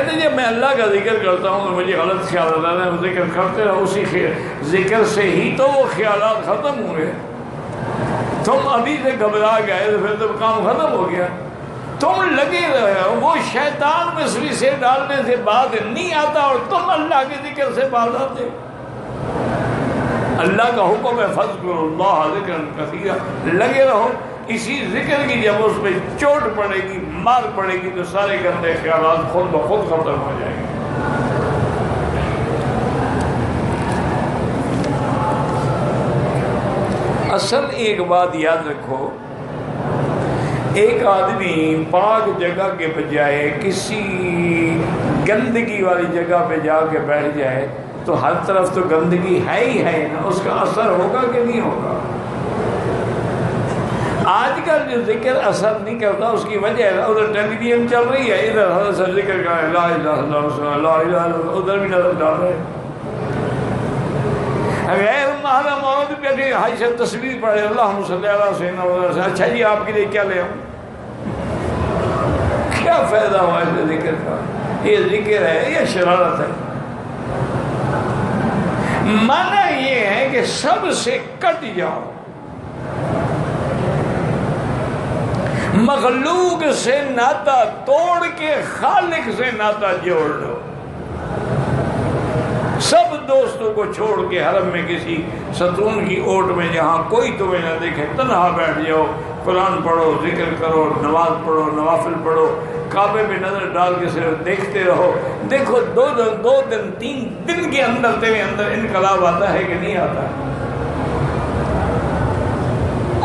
کہتے ہیں جب میں اللہ کا ذکر کرتا ہوں تو مجھے غلط خیال آتا ہے، ذکر کرتے رہو، اسی ذکر سے ہی تو وہ خیالات ختم ہوئے۔ تم ابھی سے گھبرا گئے تو پھر تو کام ختم ہو گیا۔ تم لگے رہے ہو، وہ شیطان میں سے ڈالنے سے بات نہیں آتا اور تم اللہ کے ذکر سے بات آتے۔ اللہ کا حکم ہے فَاذْكُرُوا اللَّهَ ذِكْرًا كَثِيرًا، لگے رہو اسی ذکر کی۔ جب اس پہ چوٹ پڑے گی، مار پڑے گی تو سارے گندے خیالات خود بخود ختم ہو جائیں گے۔ اصل ایک بات یاد رکھو، ایک آدمی پاک جگہ کے بجائے کسی گندگی والی جگہ پہ جا کے بیٹھ جائے تو ہر طرف تو گندگی ہے ہی ہے نا، اس کا اثر ہوگا کہ نہیں ہوگا؟ آج کل جو ذکر اثر نہیں کرتا اس کی وجہ ہے ادھر ٹیلی ویژن چل رہی ہے، ادھر سب ذکر کا لا الہ الا اللہ لا الہ الا اللہ، ادھر بھی نظر ڈال رہے ہیں۔ غیر محرم عورت بیٹھی ہائی سے تصویر پڑھے اللہم صلی اللہ سیدنا محمد، اچھا جی آپ کے لیے کیا لے آؤں؟ کیا فائدہ ہوا اس ذکر کا؟ یہ ذکر ہے یا شرارت ہے؟ معنی یہ ہے کہ سب سے کٹ جاؤ، مخلوق سے ناتا توڑ کے خالق سے ناتا جوڑ لو۔ سب دوستوں کو چھوڑ کے حرم میں کسی ستون کی اوٹ میں جہاں کوئی تمہیں نہ دیکھے تنہا بیٹھ جاؤ، قرآن پڑھو، ذکر کرو، نماز پڑھو، نوافل پڑھو، کعبے پہ نظر ڈال کے صرف دیکھتے رہو۔ دیکھو دو دن 3 دن کے اندر تیرے اندر انقلاب آتا ہے کہ نہیں آتا ہے؟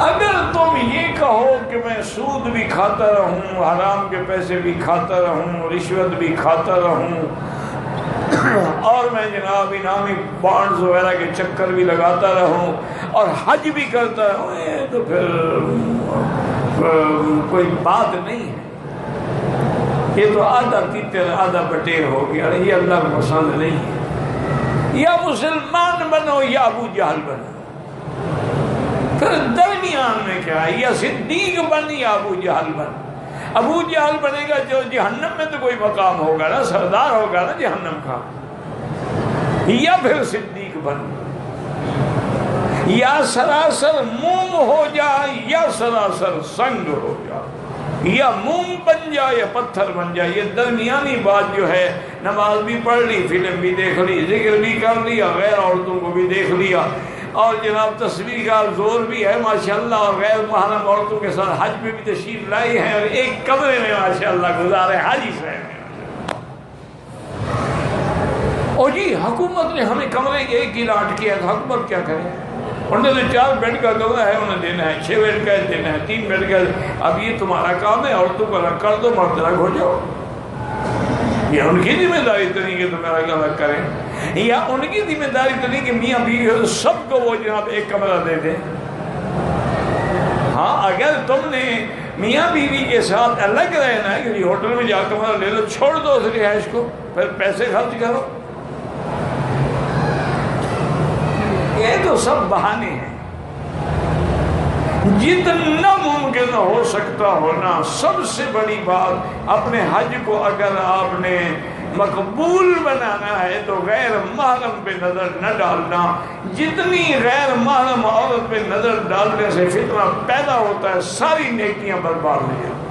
اگر تم یہ کہو کہ میں سود بھی کھاتا رہوں، حرام کے پیسے بھی کھاتا رہوں، رشوت بھی کھاتا رہوں، اور میں جناب انعامی بانڈز وغیرہ کے چکر بھی لگاتا رہوں اور حج بھی کرتا رہوں، یہ تو پھر کوئی بات نہیں ہے۔ یہ تو آدھا تیتر آدھا بٹیر ہو گیا، یہ اللہ کو پسند نہیں ہے۔ یا مسلمان بنو یا ابو جہل بنو، پھر درمیان میں کیا ہے؟ یا صدیق بن یا ابو جہل بن۔ ابو جہل بنے گا جو جہنم میں تو کوئی مقام ہوگا نا، سردار ہوگا نا جہنم کا، یا پھر صدیق بن، یا سراسر موم ہو جا یا سراسر سنگ ہو جا، یا موم بن جا یا پتھر بن جا۔ یہ درمیانی بات جو ہے، نماز بھی پڑھ لی، فلم بھی دیکھ لی، ذکر بھی کر لیا، غیر عورتوں کو بھی دیکھ لیا، اور جناب تصویر کا زور بھی ہے ماشاءاللہ، اور غیر محرم عورتوں کے ساتھ حج میں بھی تشریف لائی ہیں، اور ایک کمرے میں ماشاءاللہ گزارے حاجی صاحب۔ اور جی حکومت نے ہمیں کمرے کے ایک ہی لاٹ کیا تھا، حکومت کیا کرے؟ انہوں نے 4 بیڈ کا کمرہ ہے، انہیں دینا ہے 6 بیڈ کا دینا ہے 3 بیڈ کا۔ اب یہ تمہارا کام ہے، عورتوں کو الگ کر دو، مرد الگ ہو جاؤ۔ یہ ان کی ذمہ داری تو نہیں کہ تم الگ کریں، یا ان کی ذمہ داری تو نہیں کہ میاں بیوی ہو تو سب کو وہ جناب ایک کمرہ دے دیں۔ ہاں اگر تم نے میاں بیوی کے ساتھ الگ رہنا ہے کہ ہوٹل میں جا کمرہ لے لو، چھوڑ دو اس رہائش کو، پھر پیسے خرچ کرو۔ یہ تو سب بہانے ہیں۔ جتنا ممکن ہو سکتا ہونا، سب سے بڑی بات، اپنے حج کو اگر آپ نے مقبول بنانا ہے تو غیر محرم پہ نظر نہ ڈالنا۔ جتنی غیر محرم عورت پہ نظر ڈالنے سے فتنہ پیدا ہوتا ہے، ساری نیکیاں برباد ہو جاتی ہیں۔